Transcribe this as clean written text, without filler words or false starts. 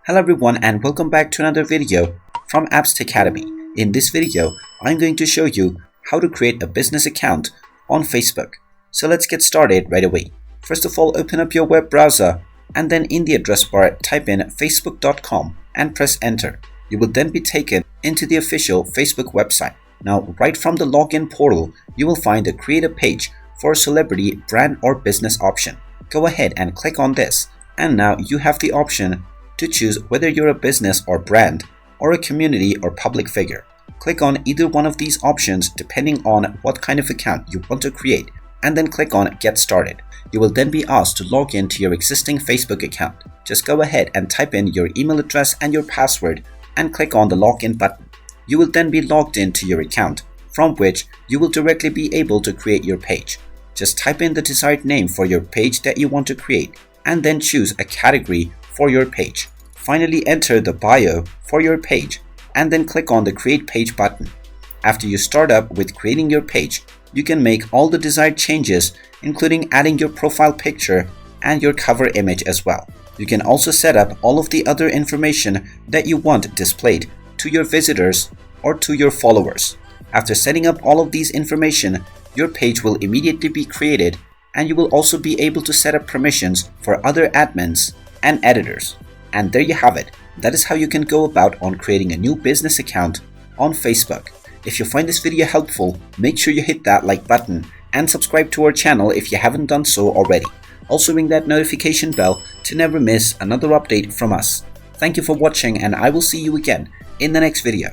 Hello everyone and welcome back to another video from Appsacademy. In this video, I'm going to show you how to create a business account on Facebook. So let's get started right away. First of all, open up your web browser and then in the address bar type in facebook.com and press enter. You will then be taken into the official Facebook website. Now, right from the login portal, you will find the create a page for a celebrity, brand or business option. Go ahead and click on this, and now you have the option to choose whether you're a business or brand or a community or public figure. Click on either one of these options depending on what kind of account you want to create, and then click on Get Started. You will then be asked to log in to your existing Facebook account. Just go ahead and type in your email address and your password and click on the login button. You will then be logged into your account, from which you will directly be able to create your page. Just type in the desired name for your page that you want to create and then choose a category for your page. Finally, enter the bio for your page and then click on the Create Page button. After you start up with creating your page, you can make all the desired changes, including adding your profile picture and your cover image as well. You can also set up all of the other information that you want displayed to your visitors or to your followers. After setting up all of these information, your page will immediately be created, and you will also be able to set up permissions for other admins and editors. And there you have it. That is how you can go about on creating a new business account on Facebook. If you find this video helpful, make sure you hit that like button and subscribe to our channel if you haven't done so already. Also ring that notification bell to never miss another update from us. Thank you for watching, and I will see you again in the next video.